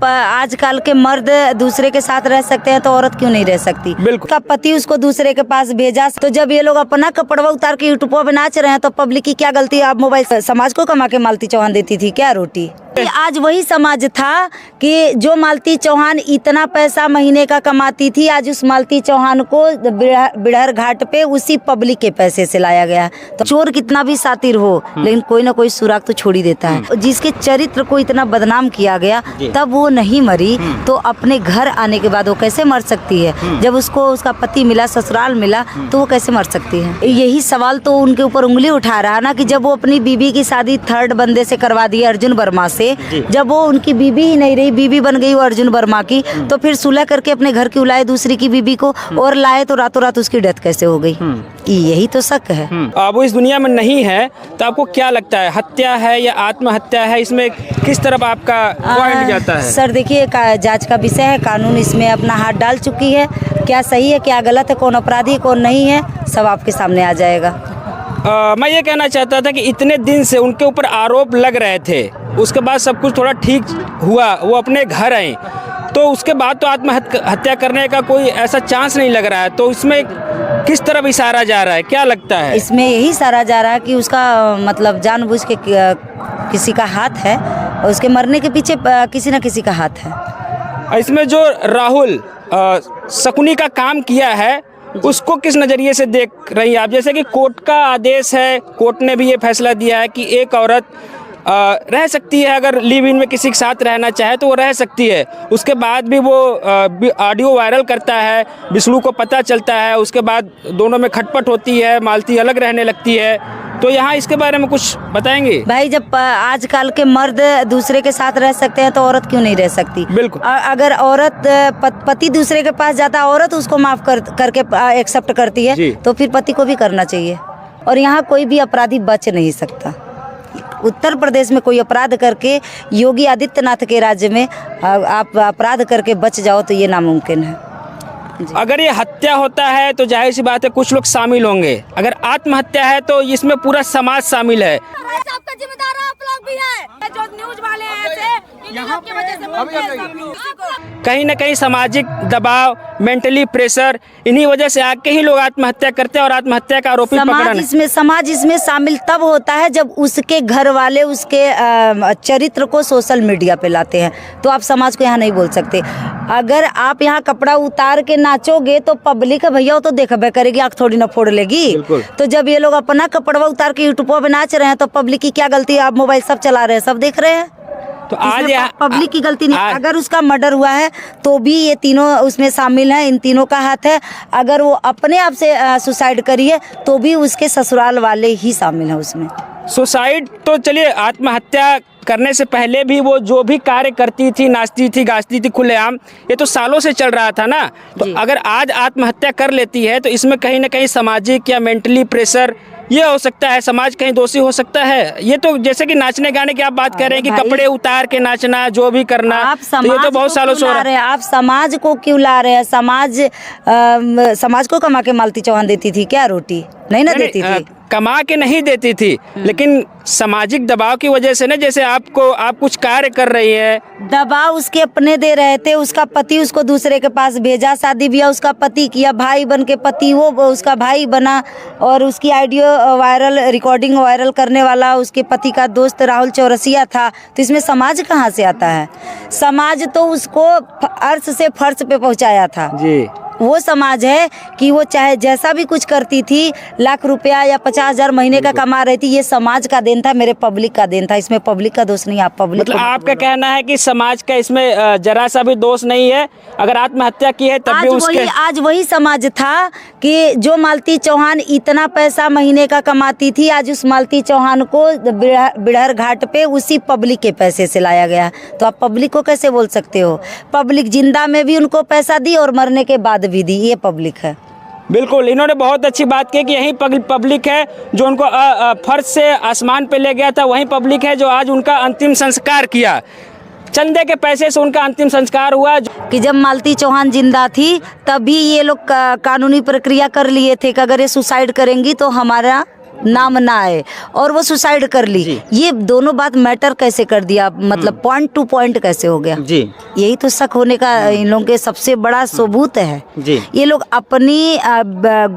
आजकल के मर्द दूसरे के साथ रह सकते हैं तो औरत क्यों नहीं रह सकती। बिल्कुल। का पति उसको दूसरे के पास भेजा, तो जब ये लोग अपना कपड़वा उतार के यूट्यूब पे नाच रहे हैं तो पब्लिक की क्या गलती है। आप मोबाइल समाज को कमा के मालती चौहान देती थी क्या रोटी। आज वही समाज था कि जो मालती चौहान इतना पैसा महीने का कमाती थी, आज उस मालती चौहान को बिड़हर घाट पे उसी पब्लिक के पैसे से लाया गया। तो चोर कितना भी सातिर हो लेकिन कोई ना कोई सुराग तो छोड़ ही देता है। जिसके चरित्र को इतना बदनाम किया गया तब वो नहीं मरी तो अपने घर आने के बाद वो कैसे मर सकती है। जब उसको उसका पति मिला, ससुराल मिला, तो वो कैसे मर सकती है। यही सवाल तो उनके ऊपर उंगली उठा रहा ना कि जब वो अपनी बीबी की शादी थर्ड बंदे से करवा दी अर्जुन वर्मा से, जब वो उनकी बीबी ही नहीं रही, बीबी बन गई वो अर्जुन वर्मा की, तो फिर सुलह करके अपने घर की उलाए दूसरी की बीबी को और लाए तो रातों रात उसकी डेथ कैसे हो गई। यही तो शक है। अब वो इस दुनिया में नहीं है तो आपको क्या लगता है, हत्या है या आत्महत्या है, इसमें किस तरफ आपका पॉइंट जाता है? सर देखिए, जांच का विषय है, कानून इसमें अपना हाथ डाल चुकी है। क्या सही है क्या गलत है, कौन अपराधी कौन नहीं है, सब आपके सामने आ जाएगा। मैं ये कहना चाहता था कि इतने दिन से उनके ऊपर आरोप लग रहे थे, उसके बाद सब कुछ थोड़ा ठीक हुआ, वो अपने घर आए, तो उसके बाद तो आत्महत्या करने का कोई ऐसा चांस नहीं लग रहा है। तो इसमें किस तरफ इशारा जा रहा है, क्या लगता है? इसमें यही इशारा जा रहा है कि उसका मतलब जानबूझ के किसी का हाथ है और उसके मरने के पीछे किसी न किसी का हाथ है। इसमें जो राहुल शकुनी का काम किया है उसको किस नज़रिए से देख रही हैं आप? जैसे कि कोर्ट का आदेश है, कोर्ट ने भी ये फैसला दिया है कि एक औरत रह सकती है, अगर लिव इन में किसी के साथ रहना चाहे तो वो रह सकती है। उसके बाद भी वो ऑडियो वायरल करता है, विष्णु को पता चलता है, उसके बाद दोनों में खटपट होती है, मालती अलग रहने लगती है। तो यहाँ इसके बारे में कुछ बताएंगे? भाई जब आजकल के मर्द दूसरे के साथ रह सकते हैं तो औरत क्यों नहीं रह सकती। बिल्कुल। अगर औरत पति दूसरे के पास जाता, औरत उसको माफ करके एक्सेप्ट करती है तो फिर पति को भी करना चाहिए। और यहाँ कोई भी अपराधी बच नहीं सकता। उत्तर प्रदेश में कोई अपराध करके योगी आदित्यनाथ के राज्य में आप अपराध करके बच जाओ तो ये नामुमकिन है। अगर ये हत्या होता है तो जाहिर सी बात है कुछ लोग शामिल होंगे, अगर आत्महत्या है तो इसमें पूरा समाज शामिल है। आपका जिम्मेदार आप लोग भी है, जो न्यूज वाले हैं की वजह से कहीं ना कहीं सामाजिक दबाव, मेंटली प्रेशर, इन्हीं वजह से आके ही लोग आत्महत्या करते हैं और आत्महत्या का आरोपी पकड़ना। समाज इसमें शामिल तब होता है जब उसके घर वाले उसके चरित्र को सोशल मीडिया पे लाते हैं, तो आप समाज को यहाँ नहीं बोल सकते। अगर आप यहाँ कपड़ा उतार के नाचोगे तो पब्लिक है भैया वो तो देखबे करेगी, आँख थोड़ी ना फोड़ लेगी। तो जब ये लोग अपना कपड़ा उतार के यूट्यूब पे नाच रहे हैं तो पब्लिक की क्या गलती है। आप मोबाइल सब चला रहे हैं, सब देख रहे हैं, तो आज पब्लिक की गलती नहीं। अगर उसका मर्डर हुआ है तो भी ये तीनों उसमें शामिल हैं, इन तीनों का हाथ है। अगर वो अपने आप से सुसाइड करी है तो भी उसके ससुराल वाले ही शामिल हैं उसमें। सुसाइड तो चलिए, आत्महत्या करने से पहले भी वो जो भी कार्य करती थी, नाचती थी, गाती थी खुलेआम, ये तो सालों से चल रहा था ना। तो अगर आज आत्महत्या कर लेती है तो इसमें कहीं ना कहीं सामाजिक या मेंटली प्रेशर ये हो सकता है, समाज कहीं दोषी हो सकता है। ये तो जैसे कि नाचने गाने की आप बात कर रहे हैं कि कपड़े उतार के नाचना, जो भी करना, आप तो ये तो बहुत सालों से हो रहा है। आप समाज को क्यों ला रहे हैं? समाज को कमा के मालती चौहान देती थी क्या रोटी? नहीं ना देती थी। कमा के नहीं देती थी, लेकिन सामाजिक दबाव की वजह से ना, जैसे आप कुछ कार्य कर रही है, दबाव उसके अपने दे रहे थे। उसका पति उसको दूसरे के पास भेजा, शादी ब्याह उसका पति किया, भाई बन के पति वो उसका भाई बना, और उसकी ऑडियो वायरल, रिकॉर्डिंग वायरल करने वाला उसके पति का दोस्त राहुल चौरसिया था। तो इसमें समाज कहाँ से आता है? समाज तो उसको अर्श से फर्श पे पहुँचाया था जी। वो समाज है कि वो चाहे जैसा भी कुछ करती थी, लाख रुपया या 50,000 महीने का कमा रही थी, ये समाज का देन था, मेरे पब्लिक का देन था। इसमें पब्लिक का दोष नहीं। आप पब्लिक मतलब आपका कहना है कि समाज का इसमें जरा सा भी दोष नहीं है। अगर आत्महत्या की है तब भी उसके आज वही समाज था कि जो मालती चौहान इतना पैसा महीने का कमाती थी, आज उस मालती चौहान को बिड़हर घाट पे उसी पब्लिक के पैसे से लाया गया। तो आप पब्लिक को कैसे बोल सकते हो? पब्लिक जिंदा में भी उनको पैसा दी और मरने के बाद भी दी, ये पब्लिक है। बिल्कुल, इन्होंने बहुत अच्छी बात की कि यही पब्लिक है जो उनको फर्श से आसमान पे ले गया था, वही पब्लिक है जो आज उनका अंतिम संस्कार किया। चंदे के पैसे से उनका अंतिम संस्कार हुआ। कि जब मालती चौहान जिंदा थी तभी ये लोग कानूनी प्रक्रिया कर लिए थे कि अगर ये सुसाइड करेंगी तो हमारा नाम ना आए और वो सुसाइड कर ली। ये दोनों बात मैटर कैसे कर दिया, मतलब पॉइंट टू पॉइंट कैसे हो गया जी। यही तो शक होने का इन लोगों के सबसे बड़ा सबूत है जी। ये लोग अपनी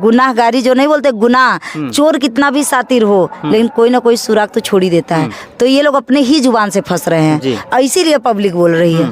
गुनाहगारी जो नहीं बोलते गुनाह, चोर कितना भी सातिर हो लेकिन कोई ना कोई सुराग तो छोड़ ही देता है। तो ये लोग अपने ही जुबान से फंस रहे हैं, इसीलिए पब्लिक बोल रही है।